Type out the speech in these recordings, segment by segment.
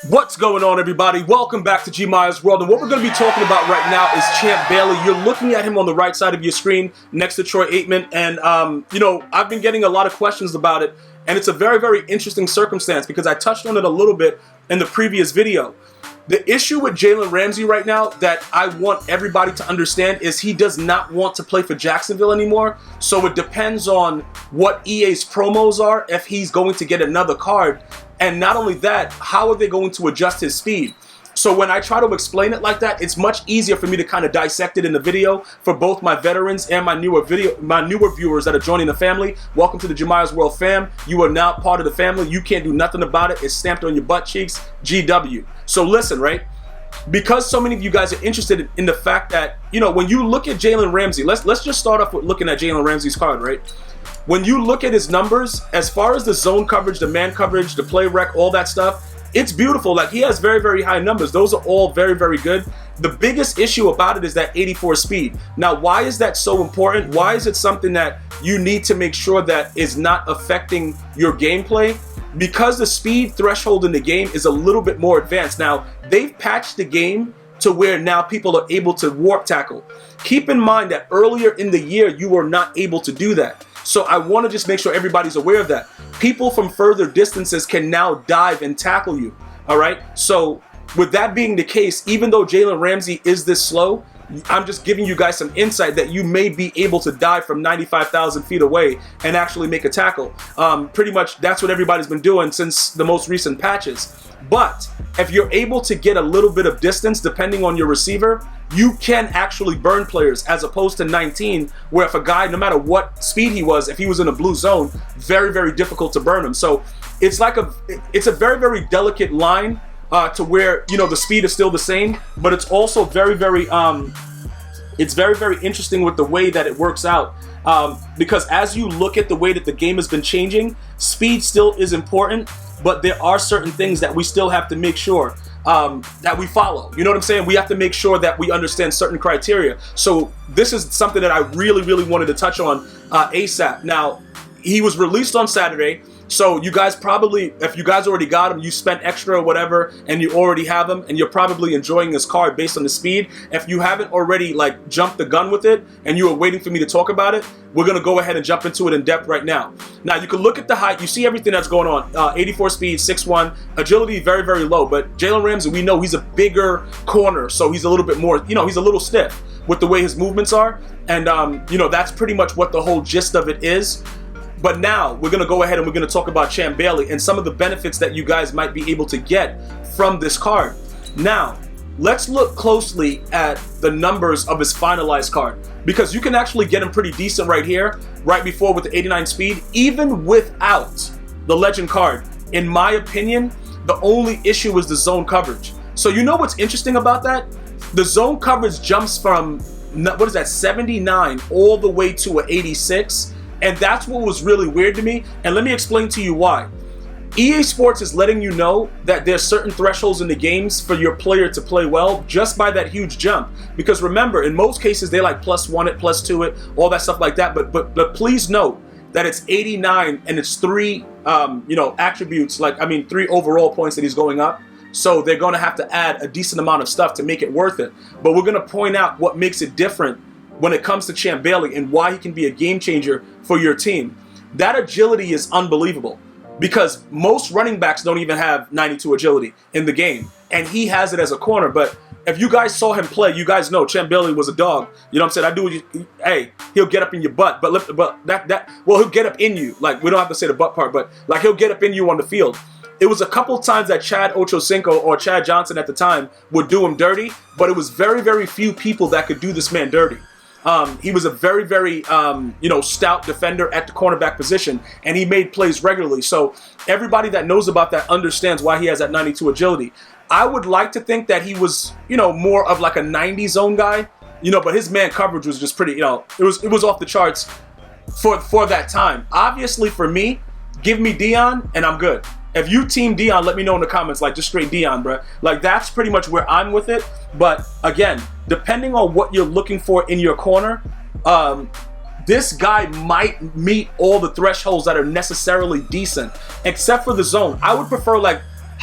What's going on, everybody? Welcome back to GmiasWorld, and what we're going to be talking about right now is Champ Bailey. You're looking at him on the right side of your screen next to Troy Aikman, and I've been getting a lot of questions about it, and it's a very, very interesting circumstance because I touched on it a little bit in the previous video. The issue with Jalen Ramsey right now that I want everybody to understand is he does not want to play for Jacksonville anymore, so it depends on what EA's promos are if he's going to get another card. And not only that, how are they going to adjust his speed? So when I try to explain it like that, it's much easier for me to kind of dissect it in the video for both my veterans and my newer viewers that are joining the family. Welcome to the GmiasWorld fam. You are now part of the family. You can't do nothing about it. It's stamped on your butt cheeks, GW. So listen, right? Because so many of you guys are interested in the fact that, when you look at Jalen Ramsey, let's just start off with looking at Jalen Ramsey's card, right? When you look at his numbers, as far as the zone coverage, the man coverage, the play rec, all that stuff, it's beautiful. Like, he has very, very high numbers. Those are all very, very good. The biggest issue about it is that 84 speed. Now, why is that so important? Why is it something that you need to make sure that is not affecting your gameplay? Because the speed threshold in the game is a little bit more advanced. Now, they've patched the game to where now people are able to warp tackle. Keep in mind that earlier in the year, you were not able to do that. So I want to just make sure everybody's aware of that. People from further distances can now dive and tackle you, all right? So with that being the case, even though Jalen Ramsey is this slow, I'm just giving you guys some insight that you may be able to dive from 95,000 feet away and actually make a tackle. Pretty much that's what everybody's been doing since the most recent patches. But if you're able to get a little bit of distance, depending on your receiver, you can actually burn players, as opposed to 19, where if a guy, no matter what speed he was, if he was in a blue zone, very, very difficult to burn him. So it's like it's a very, very delicate line to where, the speed is still the same, but it's also very, very, it's very, very interesting with the way that it works out. Because as you look at the way that the game has been changing, speed still is important, but there are certain things that we still have to make sure that we follow. You know what I'm saying? We have to make sure that we understand certain criteria. So this is something that I really, really wanted to touch on ASAP. Now, he was released on Saturday. So you guys probably, if you guys already got him, you spent extra or whatever, and you already have him, and you're probably enjoying this card based on the speed. If you haven't already jumped the gun with it, and you were waiting for me to talk about it, we're going to go ahead and jump into it in depth right now. Now, you can look at the height. You see everything that's going on. 84 speed, 6'1", agility very, very low. But Jalen Ramsey, we know he's a bigger corner, so he's a little bit more, he's a little stiff with the way his movements are. And, that's pretty much what the whole gist of it is. But now we're going to go ahead and we're going to talk about Champ Bailey and some of the benefits that you guys might be able to get from this card. Now, let's look closely at the numbers of his finalized card, because you can actually get him pretty decent right here, right before with the 89 speed, even without the legend card. In my opinion, the only issue is the zone coverage. So you know what's interesting about that? The zone coverage jumps from, 79 all the way to an 86. And that's what was really weird to me. And let me explain to you why. EA Sports is letting you know that there's certain thresholds in the games for your player to play well just by that huge jump. Because remember, in most cases, they +1 it, +2 it, all that stuff like that. But please note that it's 89 and it's 3, attributes, 3 overall points that he's going up. So they're going to have to add a decent amount of stuff to make it worth it. But we're going to point out what makes it different when it comes to Champ Bailey and why he can be a game changer for your team. That agility is unbelievable, because most running backs don't even have 92 agility in the game, and he has it as a corner. But if you guys saw him play, you guys know Champ Bailey was a dog. You know what I'm saying? Hey, he'll get up in your butt, but he'll get up in you. We don't have to say the butt part, but he'll get up in you on the field. It was a couple times that Chad Ochocinco or Chad Johnson at the time would do him dirty, but it was very, very few people that could do this man dirty. He was a very, very, stout defender at the cornerback position, and he made plays regularly. So everybody that knows about that understands why he has that 92 agility. I would like to think that he was, more of a 90 zone guy, but his man coverage was just pretty, it was off the charts for that time. Obviously, for me, give me Dion, and I'm good. If you team Dion, let me know in the comments, just straight Dion, bro. That's pretty much where I'm with it. But again, depending on what you're looking for in your corner, this guy might meet all the thresholds that are necessarily decent, except for the zone. I would prefer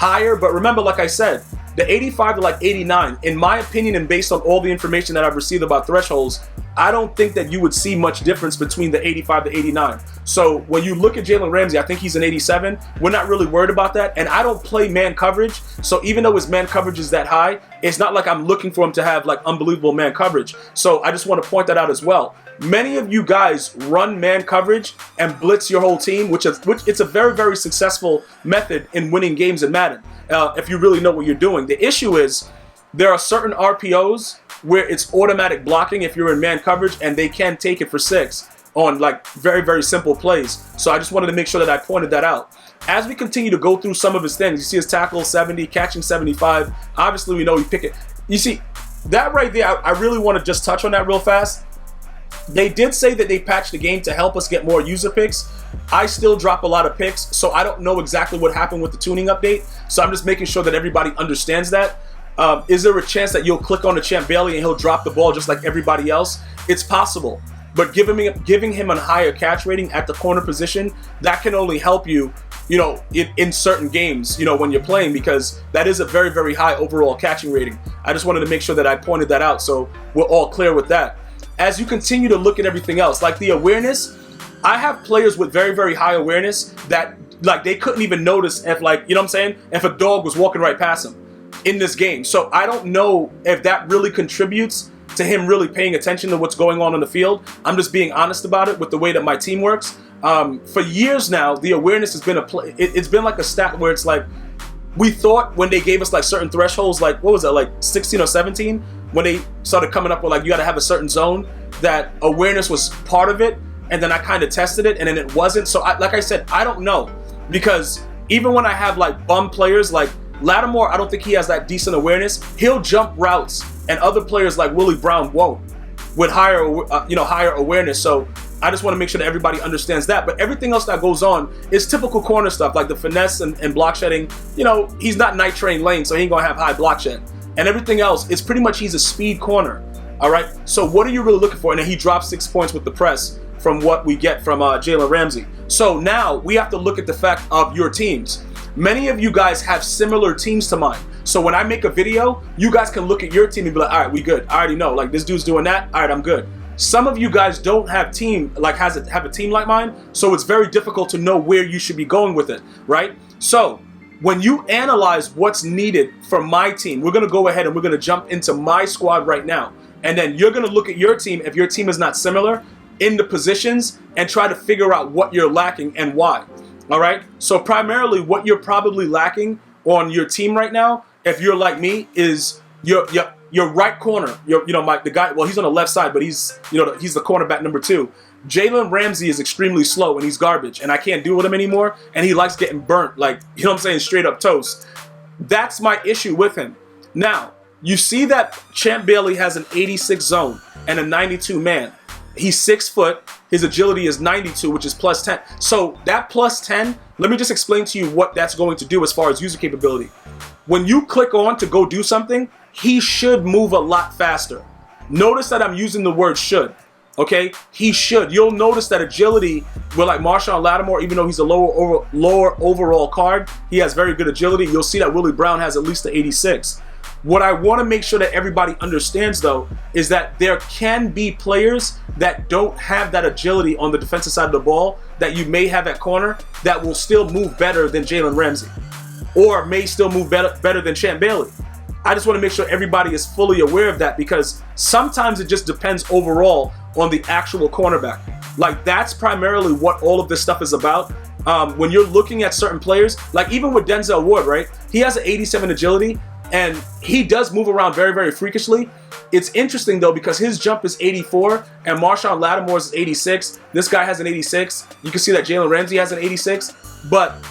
higher, but remember, like I said, the 85 to like 89, in my opinion, and based on all the information that I've received about thresholds, I don't think that you would see much difference between the 85 to 89. So when you look at Jalen Ramsey, I think he's an 87. We're not really worried about that. And I don't play man coverage. So even though his man coverage is that high, it's not like I'm looking for him to have like unbelievable man coverage. So I just want to point that out as well. Many of you guys run man coverage and blitz your whole team, which it's a very, very successful method in winning games in Madden, if you really know what you're doing. The issue is there are certain RPOs where it's automatic blocking if you're in man coverage, and they can take it for 6 on like very, very simple plays. So I just wanted to make sure that I pointed that out. As we continue to go through some of his things, you see his tackle 70, catching 75. Obviously, we know he pick it. You see, that right there, I really want to just touch on that real fast. They did say that they patched the game to help us get more user picks. I still drop a lot of picks, so I don't know exactly what happened with the tuning update. So I'm just making sure that everybody understands that. Is there a chance that you'll click on the Champ Bailey and he'll drop the ball just like everybody else? It's possible. But giving him a higher catch rating at the corner position, that can only help you, in certain games, when you're playing, because that is a very, very high overall catching rating. I just wanted to make sure that I pointed that out so we're all clear with that. As you continue to look at everything else, like the awareness, I have players with very, very high awareness that like they couldn't even notice if if a dog was walking right past him in this game. So I don't know if that really contributes to him really paying attention to what's going on the field. I'm just being honest about it with the way that my team works. For years now, the awareness has been it's been like a stat where it's like, we thought when they gave us like certain thresholds, like what was it, like 16 or 17, when they started coming up with like you got to have a certain zone, that awareness was part of it, and then I kind of tested it and then it wasn't. So like I said, I don't know, because even when I have like bum players like Lattimore, I don't think he has that decent awareness. He'll jump routes, and other players like Willie Brown won't, with higher awareness. So I just want to make sure that everybody understands that. But everything else that goes on is typical corner stuff, like the finesse and block shedding. He's not Night Train Lane, so he ain't gonna have high block shed. And everything else, it's pretty much he's a speed corner. All right. So what are you really looking for? And then he dropped 6 points with the press from what we get from Jalen Ramsey. So now we have to look at the fact of your teams. Many of you guys have similar teams to mine. So when I make a video, you guys can look at your team and be like, all right, we good. I already know, like this dude's doing that. All right, I'm good. Some of you guys don't have have a team like mine, so it's very difficult to know where you should be going with it, right? So when you analyze what's needed for my team, we're going to go ahead and we're going to jump into my squad right now. And then you're going to look at your team, if your team is not similar, in the positions, and try to figure out what you're lacking and why. All right? So primarily what you're probably lacking on your team right now, if you're like me, is your right corner. The guy, well, he's on the left side, but he's the cornerback number 2. Jalen Ramsey is extremely slow and he's garbage, and I can't deal with him anymore, and he likes getting burnt, straight up toast. That's my issue with him. Now, you see that Champ Bailey has an 86 zone and a 92 man. He's 6 foot. His agility is 92, which is plus 10. So that plus 10, let me just explain to you what that's going to do as far as user capability. When you click on to go do something, he should move a lot faster. Notice that I'm using the word should. Okay, he should. You'll notice that agility with like Marshawn Lattimore, even though he's a lower overall card, he has very good agility. You'll see that Willie Brown has at least the 86. What I want to make sure that everybody understands, though, is that there can be players that don't have that agility on the defensive side of the ball that you may have at corner that will still move better than Jalen Ramsey, or may still move better than Champ Bailey. I just want to make sure everybody is fully aware of that, because sometimes it just depends overall on the actual cornerback. Like, that's primarily what all of this stuff is about. When you're looking at certain players, like even with Denzel Ward, right? He has an 87 agility, and he does move around very, very freakishly. It's interesting, though, because his jump is 84, and Marshawn Lattimore's is 86. This guy has an 86. You can see that Jalen Ramsey has an 86. But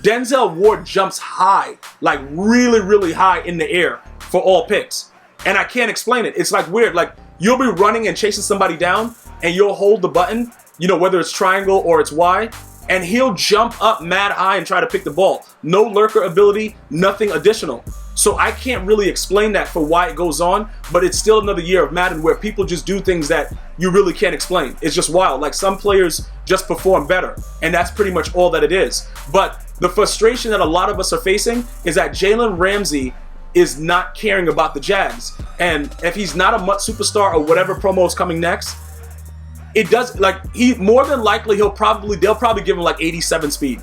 Denzel Ward jumps high, like really, really high in the air for all picks. And I can't explain it. It's like weird. Like, you'll be running and chasing somebody down, and you'll hold the button, whether it's triangle or it's Y, and he'll jump up mad high and try to pick the ball. No lurker ability, nothing additional. So I can't really explain that for why it goes on, but it's still another year of Madden where people just do things that you really can't explain. It's just wild. Like, some players just perform better, and that's pretty much all that it is. But the frustration that a lot of us are facing is that Jalen Ramsey is not caring about the Jags. And if he's not a MUT superstar or whatever promo is coming next, it does, like, he more than likely they'll probably give him like 87 speed.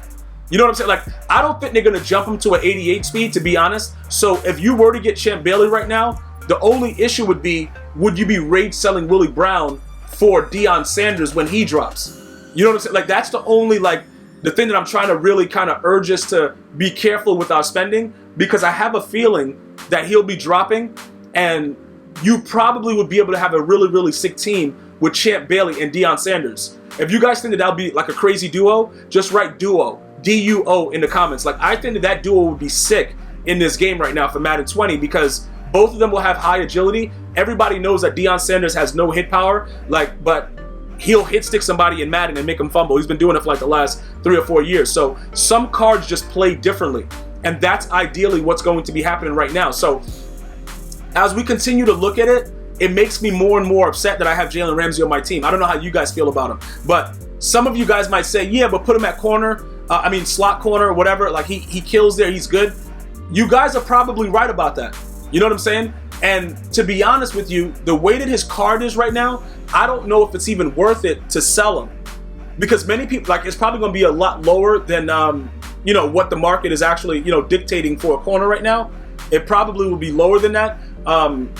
You know what I'm saying? Like, I don't think they're gonna jump him to an 88 speed, to be honest. So if you were to get Champ Bailey right now, the only issue would be, would you be rage selling Willie Brown for Deion Sanders when he drops? You know what I'm saying? Like, that's the only, like, the thing that I'm trying to really kind of urge us to be careful with our spending, because I have a feeling that he'll be dropping, and you probably would be able to have a really, really sick team with Champ Bailey and Deion Sanders. If you guys think that that'll be like a crazy duo, just write duo, D-U-O, in the comments. Like, I think that duo would be sick in this game right now for Madden 20, because both of them will have high agility. Everybody knows that Deion Sanders has no hit power, like, but he'll hit stick somebody in Madden and make him fumble. He's been doing it for like the last 3 or 4 years. So some cards just play differently, and that's ideally what's going to be happening right now. So as we continue to look at it, it makes me more and more upset that I have Jalen Ramsey on my team. I don't know how you guys feel about him, but some of you guys might say, yeah, but put him at corner, slot corner or whatever. Like, he kills there, he's good. You guys are probably right about that. You know what I'm saying? And to be honest with you, the way that his card is right now, I don't know if it's even worth it to sell him, because many people, like, it's probably going to be a lot lower than what the market is actually dictating for a corner right now. It probably will be lower than that,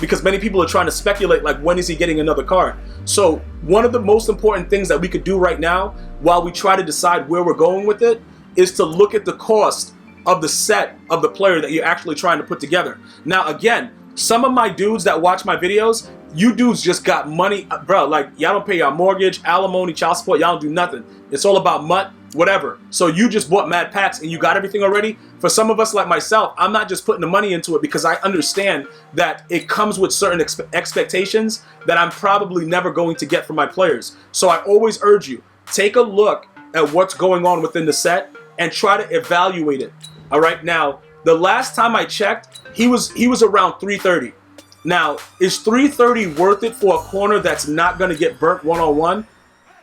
because many people are trying to speculate, like, when is he getting another card. So one of the most important things that we could do right now, while we try to decide where we're going with it, is to look at the cost of the set of the player that you're actually trying to put together. Now, again, some of my dudes that watch my videos, you dudes just got money, bro. Like, y'all don't pay your mortgage, alimony, child support. Y'all don't do nothing. It's all about MUT, whatever. So you just bought mad packs and you got everything already. For some of us like myself, I'm not just putting the money into it because I understand that it comes with certain expectations that I'm probably never going to get from my players. So I always urge you, take a look at what's going on within the set and try to evaluate it. All right, now, the last time I checked, he was around 330. Now, is 330 worth it for a corner that's not going to get burnt one-on-one?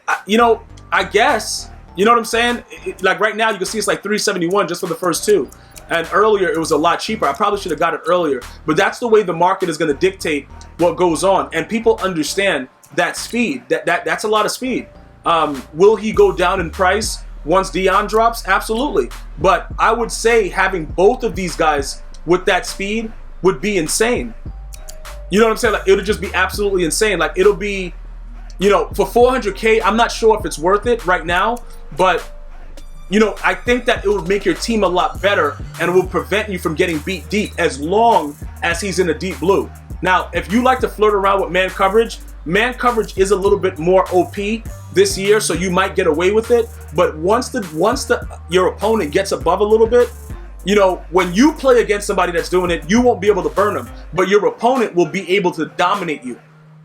I guess. You know what I'm saying? Like, right now, you can see it's like 371 just for the first two. And earlier, it was a lot cheaper. I probably should have got it earlier. But that's the way the market is going to dictate what goes on. And people understand that speed. That's a lot of speed. Will he go down in price once Deion drops? Absolutely. But I would say having both of these guys with that speed would be insane. You know what I'm saying? Like, it'll just be absolutely insane. Like, it'll be, for 400K, I'm not sure if it's worth it right now, but, I think that it would make your team a lot better, and it will prevent you from getting beat deep as long as he's in a deep blue. Now, if you like to flirt around with man coverage is a little bit more OP this year, so you might get away with it. But once your opponent gets above a little bit, when you play against somebody that's doing it, you won't be able to burn them, but your opponent will be able to dominate you.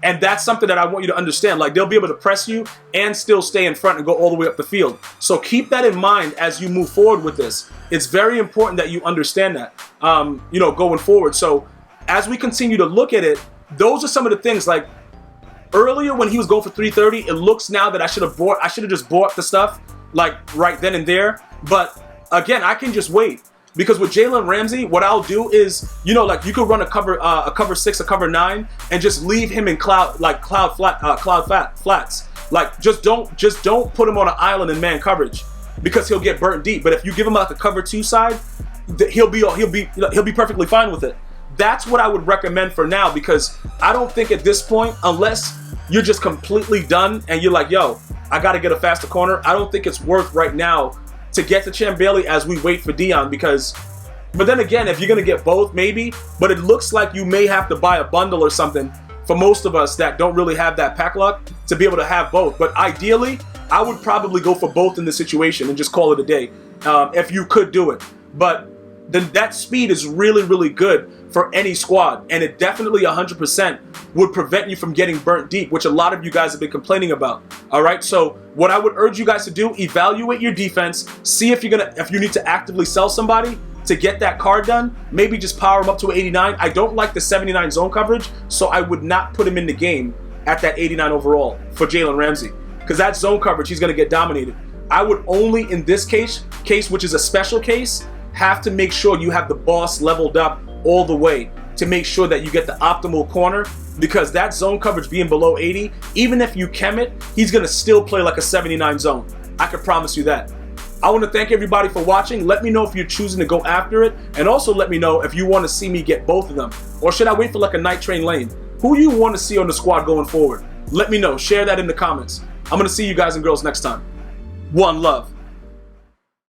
And that's something that I want you to understand. Like, they'll be able to press you and still stay in front and go all the way up the field. So keep that in mind as you move forward with this. It's very important that you understand that, going forward. So as we continue to look at it, those are some of the things. Like, earlier when he was going for 330, it looks now that I should have just bought the stuff, like, right then and there. But again, I can just wait. Because with Jalen Ramsey, what I'll do is, like, you could run a cover 6, a cover 9, and just leave him in cloud flats. Like, just don't put him on an island in man coverage, because he'll get burnt deep. But if you give him like a cover 2 side, he'll be perfectly fine with it. That's what I would recommend for now, because I don't think at this point, unless you're just completely done and you're like, yo, I got to get a faster corner, I don't think it's worth right now to get to Champ Bailey as we wait for Deion, but then again, if you're going to get both, maybe, but it looks like you may have to buy a bundle or something for most of us that don't really have that pack luck to be able to have both. But ideally, I would probably go for both in this situation and just call it a day, if you could do it. But then that speed is really, really good for any squad, and it definitely 100% would prevent you from getting burnt deep, which a lot of you guys have been complaining about. All right, so what I would urge you guys to do, evaluate your defense, see if you need to actively sell somebody to get that card done. Maybe just power him up to an 89. I don't like the 79 zone coverage, so I would not put him in the game at that 89 overall for Jalen Ramsey, because that zone coverage, he's going to get dominated. I would only, in this case, which is a special case, have to make sure you have the boss leveled up all the way to make sure that you get the optimal corner, because that zone coverage being below 80, even if you chem it, he's going to still play like a 79 zone. I can promise you that. I want to thank everybody for watching. Let me know if you're choosing to go after it, and also let me know if you want to see me get both of them, or should I wait for like a night train lane? Who you want to see on the squad going forward? Let me know. Share that in the comments. I'm going to see you guys and girls next time. One love.